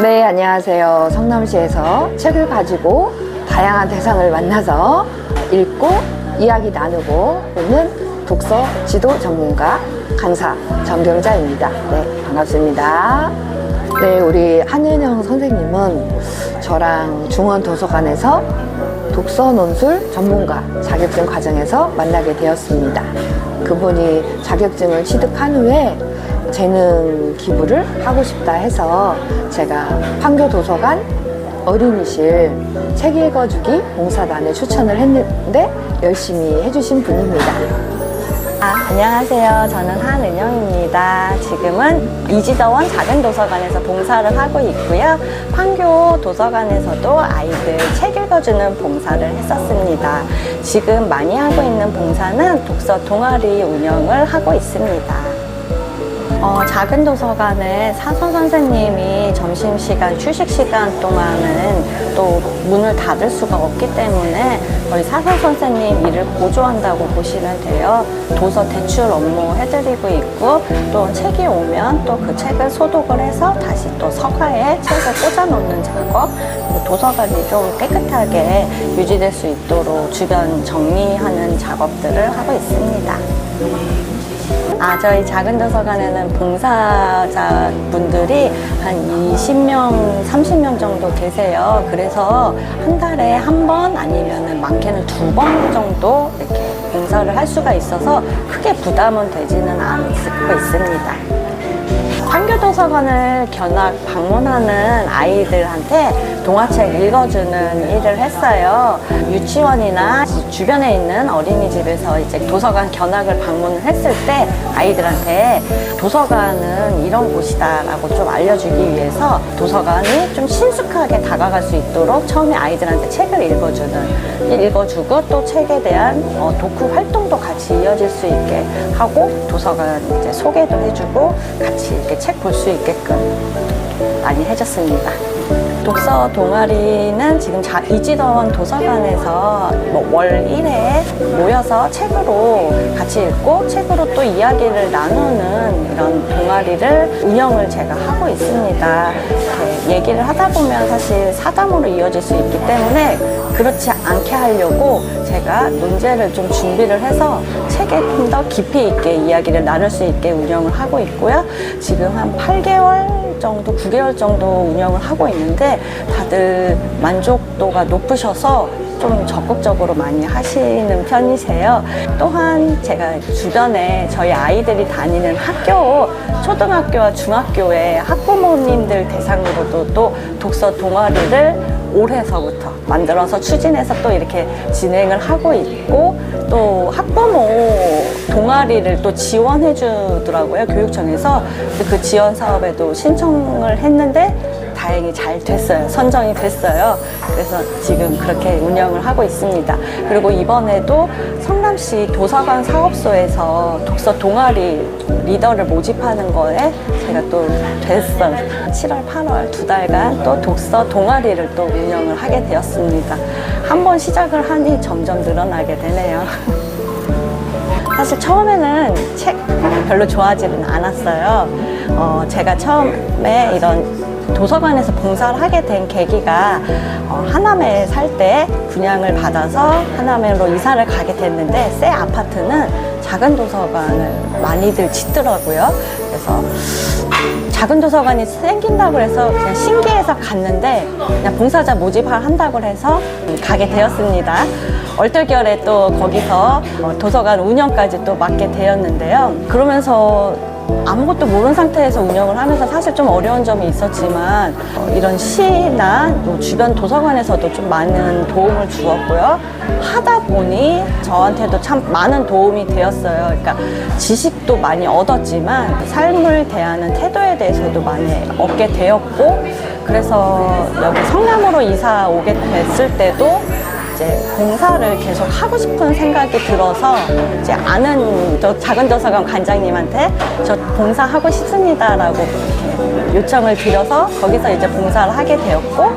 네, 안녕하세요. 성남시에서 책을 가지고 다양한 대상을 만나서 읽고 이야기 나누고 있는 독서 지도 전문가 강사 정경자입니다. 네, 반갑습니다. 네, 우리 한윤영 선생님은 저랑 중원도서관에서 독서 논술 전문가 자격증 과정에서 만나게 되었습니다. 그분이 자격증을 취득한 후에 재능 기부를 하고 싶다 해서 제가 판교도서관 어린이실 책 읽어주기 봉사단에 추천을 했는데 열심히 해주신 분입니다. 안녕하세요. 저는 한은영입니다. 지금은 이지더원 작은도서관에서 봉사를 하고 있고요. 판교 도서관에서도 아이들 책 읽어주는 봉사를 했었습니다. 지금 많이 하고 있는 봉사는 독서 동아리 운영을 하고 있습니다. 작은 도서관에 사서 선생님이 점심시간, 휴식시간 동안은 또 문을 닫을 수가 없기 때문에 저희 사서 선생님 일을 보조한다고 보시면 돼요. 도서 대출 업무 해드리고 있고 또 책이 오면 또 그 책을 소독을 해서 다시 또 서가에 책을 꽂아놓는 작업, 도서관이 좀 깨끗하게 유지될 수 있도록 주변 정리하는 작업들을 하고 있습니다. 저희 작은 도서관에는 봉사자분들이 한 20명, 30명 정도 계세요. 그래서 한 달에 한 번 아니면 많게는 2번 정도 이렇게 봉사를 할 수가 있어서 크게 부담은 되지는 않고 있습니다. 판교도서관을 견학 방문하는 아이들한테 동화책 읽어주는 일을 했어요. 유치원이나 주변에 있는 어린이집에서 이제 도서관 견학을 방문을 했을 때 아이들한테 도서관은 이런 곳이다라고 좀 알려주기 위해서 도서관이 좀 친숙하게 다가갈 수 있도록 처음에 아이들한테 책을 읽어주고 또 책에 대한 독후 활동도 같이 이어질 수 있게 하고 도서관 이제 소개도 해주고 같이 이렇게 책 볼 수 있게끔 많이 해줬습니다. 독서 동아리는 지금 이지더원 도서관에서 월 1회 모여서 책으로 같이 읽고 책으로 또 이야기를 나누는 이런 동아리를 운영을 제가 하고 있습니다. 얘기를 하다 보면 사실 사담으로 이어질 수 있기 때문에 그렇지 않게 하려고 제가 논제를 좀 준비를 해서 책에 좀 더 깊이 있게 이야기를 나눌 수 있게 운영을 하고 있고요. 지금 한 8개월 정도, 9개월 정도 운영을 하고 있는데 다들 만족도가 높으셔서 좀 적극적으로 많이 하시는 편이세요. 또한 제가 주변에 저희 아이들이 다니는 학교, 초등학교와 중학교의 학부모님들 대상으로도 또 독서 동아리를 올해서부터 만들어서 추진해서 또 이렇게 진행을 하고 있고 또 학부모 동아리를 또 지원해 주더라고요, 교육청에서. 그 지원 사업에도 신청을 했는데 다행히 잘 됐어요. 선정이 됐어요. 그래서 지금 그렇게 운영을 하고 있습니다. 그리고 이번에도 성남시 도서관 사업소에서 독서 동아리 리더를 모집하는 거에 제가 또 됐어요. 7월, 8월 2달간 또 독서 동아리를 또 운영을 하게 되었습니다. 한번 시작을 하니 점점 늘어나게 되네요. 사실 처음에는 책 별로 좋아하지는 않았어요. 제가 처음에 이런 도서관에서 봉사를 하게 된 계기가 하남에 살 때 분양을 받아서 하남으로 이사를 가게 됐는데 새 아파트는 작은 도서관을 많이들 짓더라고요. 그래서 작은 도서관이 생긴다고 해서 그냥 신기해서 갔는데 그냥 봉사자 모집을 한다고 해서 가게 되었습니다. 얼떨결에 또 거기서 도서관 운영까지 또 맡게 되었는데요. 그러면서 아무것도 모르는 상태에서 운영을 하면서 사실 좀 어려운 점이 있었지만 이런 시나 주변 도서관에서도 좀 많은 도움을 주었고요. 하다 보니 저한테도 참 많은 도움이 되었어요. 그러니까 지식도 많이 얻었지만 삶을 대하는 태도에 대해서도 많이 얻게 되었고 그래서 여기 성남으로 이사 오게 됐을 때도 이제 봉사를 계속 하고 싶은 생각이 들어서 이제 아는 작은 도서관 관장님한테 저 봉사하고 싶습니다라고 이렇게 요청을 드려서 거기서 이제 봉사를 하게 되었고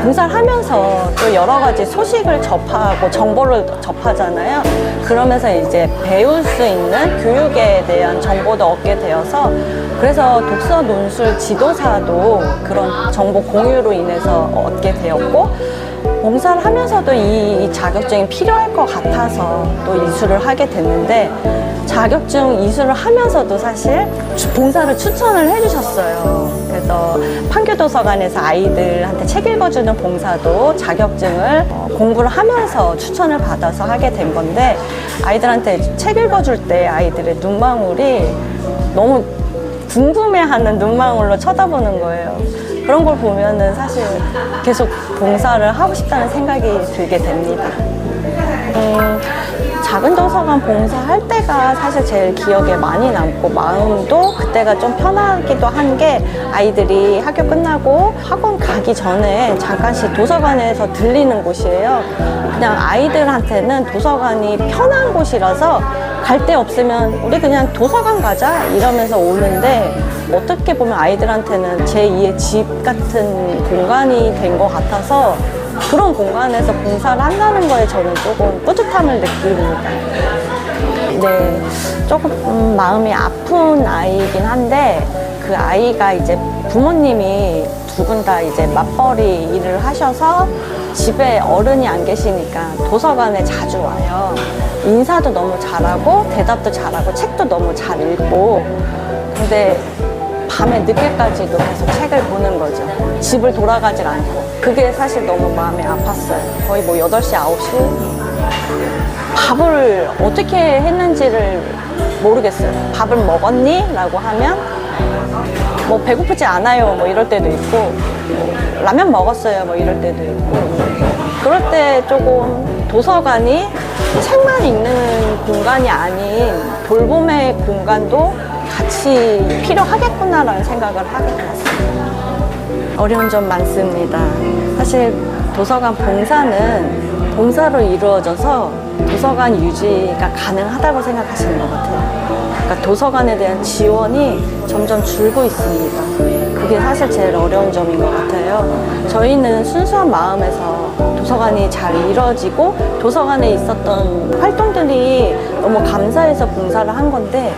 봉사를 하면서 또 여러 가지 소식을 접하고 정보를 접하잖아요. 그러면서 이제 배울 수 있는 교육에 대한 정보도 얻게 되어서 그래서 독서 논술 지도사도 그런 정보 공유로 인해서 얻게 되었고, 봉사를 하면서도 이 자격증이 필요할 것 같아서 또 이수를 하게 됐는데, 자격증 이수를 하면서도 사실 봉사를 추천을 해주셨어요. 그래서 판교도서관에서 아이들한테 책 읽어주는 봉사도 자격증을 공부를 하면서 추천을 받아서 하게 된 건데, 아이들한테 책 읽어줄 때 아이들의 눈망울이 너무 궁금해하는 눈망울로 쳐다보는 거예요. 그런 걸 보면은 사실 계속 봉사를 하고 싶다는 생각이 들게 됩니다. 작은 도서관 봉사할 때가 사실 제일 기억에 많이 남고, 마음도 그때가 좀 편하기도 한 게, 아이들이 학교 끝나고 학원 가기 전에 잠깐씩 도서관에서 들리는 곳이에요. 그냥 아이들한테는 도서관이 편한 곳이라서 갈 데 없으면 우리 그냥 도서관 가자 이러면서 오는데, 어떻게 보면 아이들한테는 제2의 집 같은 공간이 된 것 같아서 그런 공간에서 봉사를 한다는 거에 저는 조금 뿌듯함을 느낍니다. 네, 조금 마음이 아픈 아이이긴 한데, 그 아이가 이제 부모님이 두 분 다 이제 맞벌이 일을 하셔서 집에 어른이 안 계시니까 도서관에 자주 와요. 인사도 너무 잘하고 대답도 잘하고 책도 너무 잘 읽고, 근데 밤에 늦게까지도 계속 책을 보는 거죠. 집을 돌아가질 않고. 그게 사실 너무 마음이 아팠어요. 거의 뭐 8시, 9시? 밥을 어떻게 했는지를 모르겠어요. 밥을 먹었니? 라고 하면 뭐 배고프지 않아요 뭐 이럴 때도 있고, 뭐 라면 먹었어요 뭐 이럴 때도 있고. 그럴 때 조금 도서관이 책만 읽는 공간이 아닌 돌봄의 공간도 같이 필요하겠구나라는 생각을 하게 되었습니다. 어려운 점 많습니다. 사실 도서관 봉사는 봉사로 이루어져서 도서관 유지가 가능하다고 생각하시는 것 같아요. 그러니까 도서관에 대한 지원이 점점 줄고 있습니다. 그게 사실 제일 어려운 점인 것 같아요. 저희는 순수한 마음에서 도서관이 잘 이루어지고 도서관에 있었던 활동들이 너무 감사해서 봉사를 한 건데,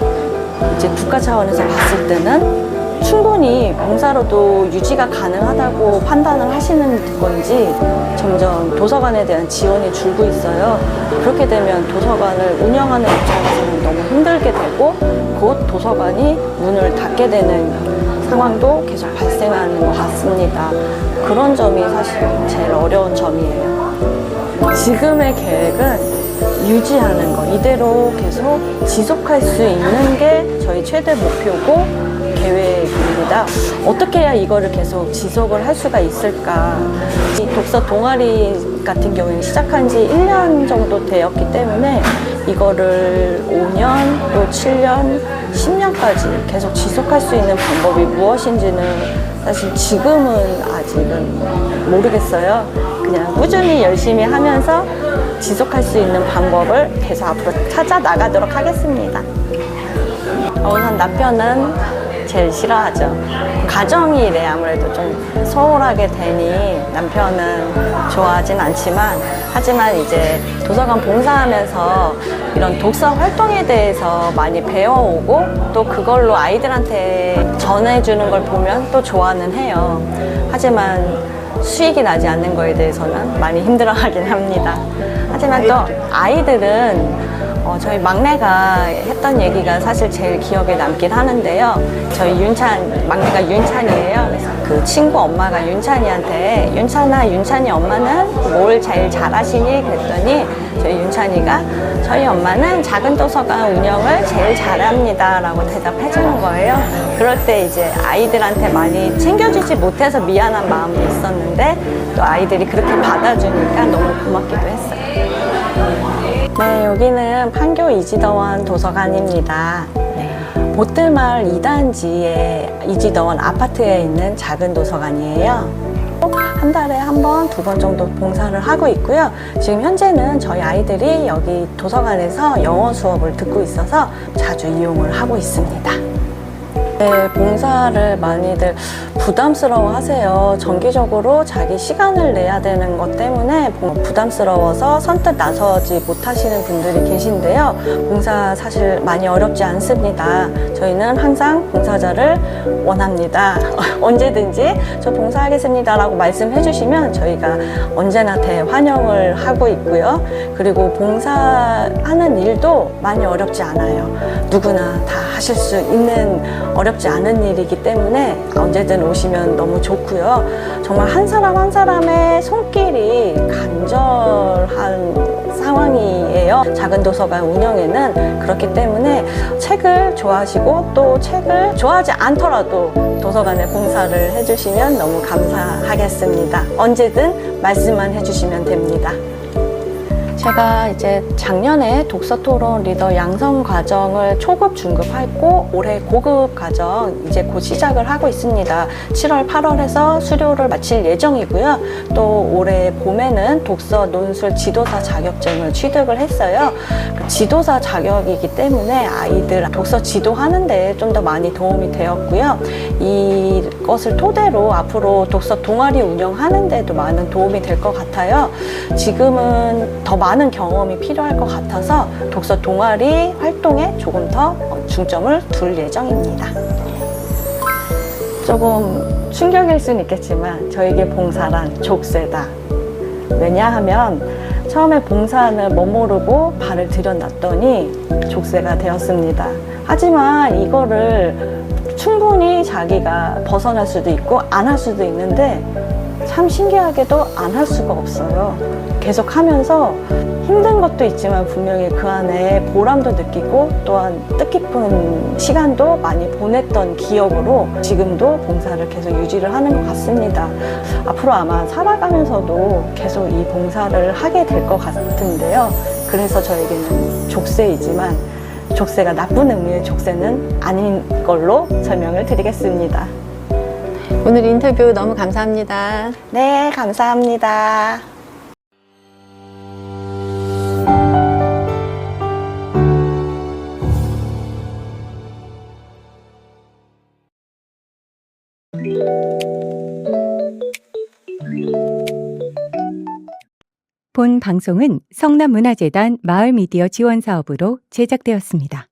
이제 국가 차원에서 봤을 때는 충분히 봉사로도 유지가 가능하다고 판단을 하시는 건지 점점 도서관에 대한 지원이 줄고 있어요. 그렇게 되면 도서관을 운영하는 입장에서는 너무 힘들게 되고, 곧 도서관이 문을 닫게 되는 상황도 계속 발생하는 것 같습니다. 그런 점이 사실 제일 어려운 점이에요. 지금의 계획은 유지하는 거, 이대로 계속 지속할 수 있는 게 저희 최대 목표고 계획입니다. 어떻게 해야 이거를 계속 지속을 할 수가 있을까? 이 독서 동아리 같은 경우에는 시작한 지 1년 정도 되었기 때문에 이거를 5년, 또 7년, 10년까지 계속 지속할 수 있는 방법이 무엇인지는 사실 지금은 아직은 모르겠어요. 그냥 꾸준히 열심히 하면서 지속할 수 있는 방법을 계속 앞으로 찾아 나가도록 하겠습니다. 우선 남편은 제일 싫어하죠. 가정일에 아무래도 좀 소홀하게 되니 남편은 좋아하진 않지만, 하지만 이제 도서관 봉사하면서 이런 독서 활동에 대해서 많이 배워오고, 또 그걸로 아이들한테 전해주는 걸 보면 또 좋아는 해요. 하지만 수익이 나지 않는 거에 대해서는 많이 힘들어하긴 합니다. 하지만 또 아이들은 저희 막내가 했던 얘기가 사실 제일 기억에 남긴 하는데요. 저희 막내가 윤찬이에요. 그래서 그 친구 엄마가 윤찬이한테, 윤찬아, 윤찬이 엄마는 뭘 제일 잘하시니? 그랬더니 저희 윤찬이가, 저희 엄마는 작은 도서관 운영을 제일 잘합니다 라고 대답해 주는 거예요. 그럴 때 이제 아이들한테 많이 챙겨주지 못해서 미안한 마음도 있었는데, 또 아이들이 그렇게 받아주니까 너무 고맙기도 했어요. 네, 여기는 판교 이지더원 도서관입니다. 네, 보뜰마을 2단지에 이지더원 아파트에 있는 작은 도서관이에요. 한 달에 한 번, 2번 정도 봉사를 하고 있고요. 지금 현재는 저희 아이들이 여기 도서관에서 영어 수업을 듣고 있어서 자주 이용을 하고 있습니다. 네, 봉사를 많이들 부담스러워 하세요. 정기적으로 자기 시간을 내야 되는 것 때문에 부담스러워서 선뜻 나서지 못하시는 분들이 계신데요. 봉사 사실 많이 어렵지 않습니다. 저희는 항상 봉사자를 원합니다. 언제든지 저 봉사하겠습니다 라고 말씀해 주시면 저희가 언제나 대환영을 하고 있고요. 그리고 봉사하는 일도 많이 어렵지 않아요. 누구나 다 하실 수 있는 어렵지 않은 일이기 때문에 언제든 오시면 너무 좋고요. 정말 한 사람 한 사람의 손길이 간절한 상황이에요. 작은 도서관 운영에는. 그렇기 때문에 책을 좋아하시고 또 책을 좋아하지 않더라도 도서관에 봉사를 해주시면 너무 감사하겠습니다. 언제든 말씀만 해주시면 됩니다. 제가 이제 작년에 독서 토론 리더 양성 과정을 초급, 중급했고 올해 고급 과정 이제 곧 시작을 하고 있습니다. 7월, 8월에서 수료를 마칠 예정이고요. 또 올해 봄에는 독서 논술 지도사 자격증을 취득을 했어요. 그 지도사 자격이기 때문에 아이들 독서 지도하는 데 좀 더 많이 도움이 되었고요. 이것을 토대로 앞으로 독서 동아리 운영하는 데도 많은 도움이 될 것 같아요. 지금은 더 많은 경험이 필요할 것 같아서 독서 동아리 활동에 조금 더 중점을 둘 예정입니다. 조금 충격일 수는 있겠지만 저에게 봉사란 족쇄다. 왜냐하면 처음에 봉사는 멋모르고 발을 들여놨더니 족쇄가 되었습니다. 하지만 이거를 충분히 자기가 벗어날 수도 있고 안 할 수도 있는데 참 신기하게도 안 할 수가 없어요. 계속 하면서 힘든 것도 있지만 분명히 그 안에 보람도 느끼고 또한 뜻깊은 시간도 많이 보냈던 기억으로 지금도 봉사를 계속 유지를 하는 것 같습니다. 앞으로 아마 살아가면서도 계속 이 봉사를 하게 될 것 같은데요. 그래서 저에게는 족쇄이지만 족쇄가 나쁜 의미의 족쇄는 아닌 걸로 설명을 드리겠습니다. 오늘 인터뷰 너무 감사합니다. 네, 감사합니다. 본 방송은 성남문화재단 마을미디어 지원사업으로 제작되었습니다.